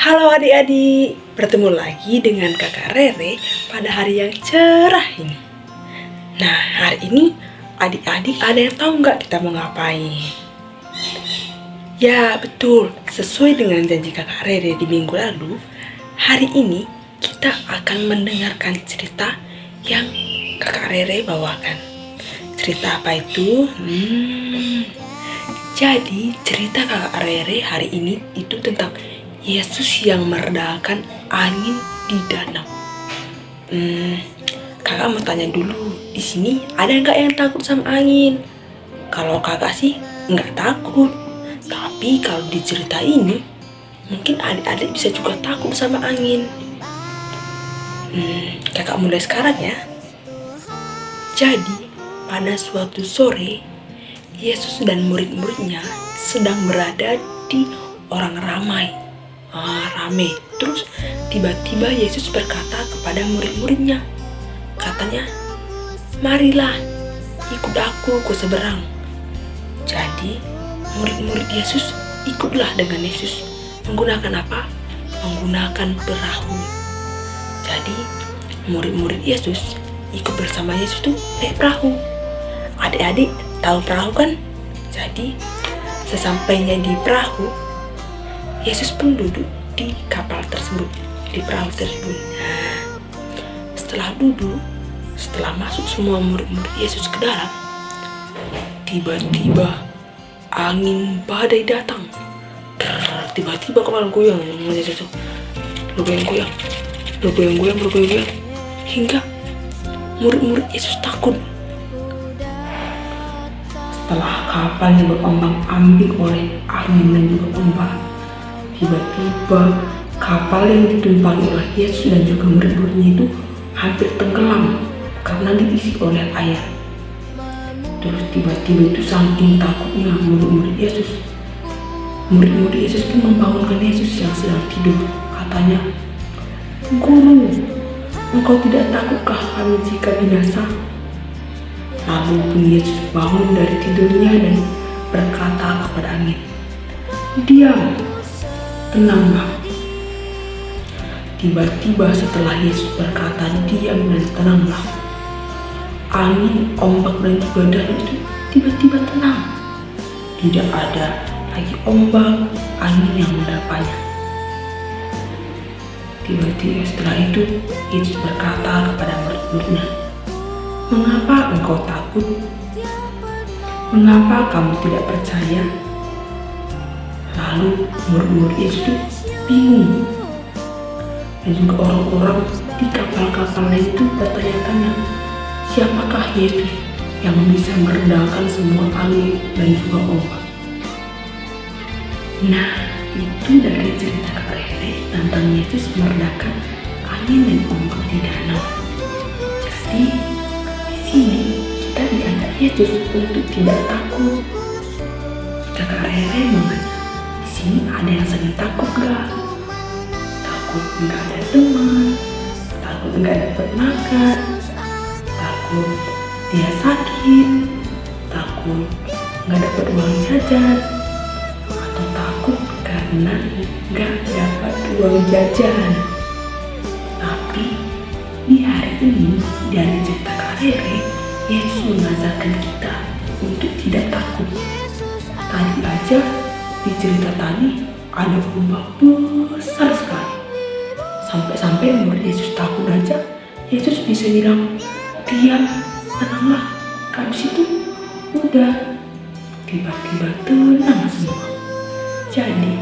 Halo adik-adik, bertemu lagi dengan kakak Rere pada hari yang cerah ini. Nah, hari ini adik-adik ada yang tahu nggak kita mau ngapain? Ya betul, sesuai dengan janji kakak Rere di minggu lalu, hari ini kita akan mendengarkan cerita yang kakak Rere bawakan. Cerita apa itu? Jadi cerita kakak Rere hari ini itu tentang Yesus yang meredakan angin di danau. Kakak mau tanya dulu, di sini ada nggak yang takut sama angin? Kalau kakak sih nggak takut, tapi kalau di cerita ini mungkin adik-adik bisa juga takut sama angin. Kakak mulai sekarang ya. Jadi pada suatu sore, Yesus dan murid-muridnya sedang berada di orang ramai. Rame. Terus tiba-tiba Yesus berkata kepada murid-muridnya, katanya, marilah ikut aku ke seberang. Jadi murid-murid Yesus ikutlah dengan Yesus. Menggunakan apa? Menggunakan perahu. Jadi murid-murid Yesus ikut bersama Yesus tuh naik perahu. Adik-adik tahu perahu kan? Jadi sesampainya di perahu, Yesus pun duduk di kapal tersebut, di perahu tersebut. Setelah duduk, setelah masuk semua murid-murid Yesus ke dalam, tiba-tiba angin badai datang. Tiba-tiba kapal goyang, bergoyang-goyang, hingga murid-murid Yesus takut. Setelah kapal yang berombang-ambing oleh angin dan juga ombak, tiba-tiba kapal yang ditumpangi oleh Yesus dan juga murid-muridnya itu hampir tenggelam karena diisi oleh air. Terus tiba-tiba itu saking takutnya murid-murid Yesus. Murid-murid Yesus pun membangunkan Yesus yang sedang tidur. Katanya, Guru, engkau tidak takutkah kami jika binasa? Lalu pun Yesus bangun dari tidurnya dan berkata kepada angin, diam, tenanglah. Tiba-tiba setelah Yesus berkata diam dan tenanglah, angin, ombak dan juga danau itu tiba-tiba tenang. Tidak ada lagi ombak, angin yang menerpanya. Tiba-tiba setelah itu Yesus berkata kepada murid-muridnya, mengapa engkau takut? Mengapa kamu tidak percaya? Lalu murid-murid Yesus itu bingung. Dan juga orang-orang di kapal-kapal lain itu bertanya-tanya, siapakah Yesus yang bisa meredakan semua angin dan juga ombak? Nah, itu dari cerita Kak Rere tentang Yesus meredakan angin dan ombak di danau. Jadi di sini kita diajak Yesus untuk tidak takut. Kakak Rere mengajak, di sini ada yang sedang takut gak? Takut nggak ada teman, takut nggak dapat makan, takut dia sakit, takut nggak dapat uang jajan, atau takut karena nggak dapat uang jajan. Tapi di hari ini dari cerita Kak Rere, Yesus mengajarkan kita untuk tidak takut. Tadi aja di cerita tadi ada ombak besar sekali. Sampai-sampai murid Yesus takut aja, Yesus bisa bilang, diam, tenanglah. Habis itu udah tiba-tiba tenang semua. Jadi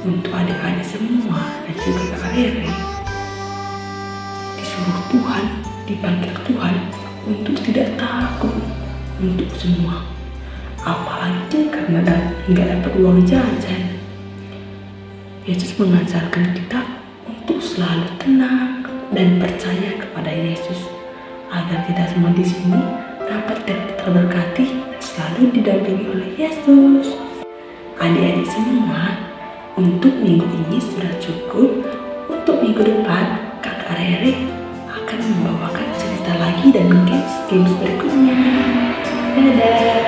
untuk adik-adik semua dan juga Kak Rere, disuruh Tuhan, dipanggil Tuhan untuk tidak takut untuk semua. Apalagi karena nggak dapat uang jajan. Yesus mengajarkan kita untuk selalu tenang dan percaya kepada Yesus, agar kita semua di sini dapat terberkati dan selalu didampingi oleh Yesus. Adik-adik semua, untuk minggu ini sudah cukup. Untuk minggu depan, Kakak Rere akan membawakan cerita lagi dan games berikutnya. Dadah!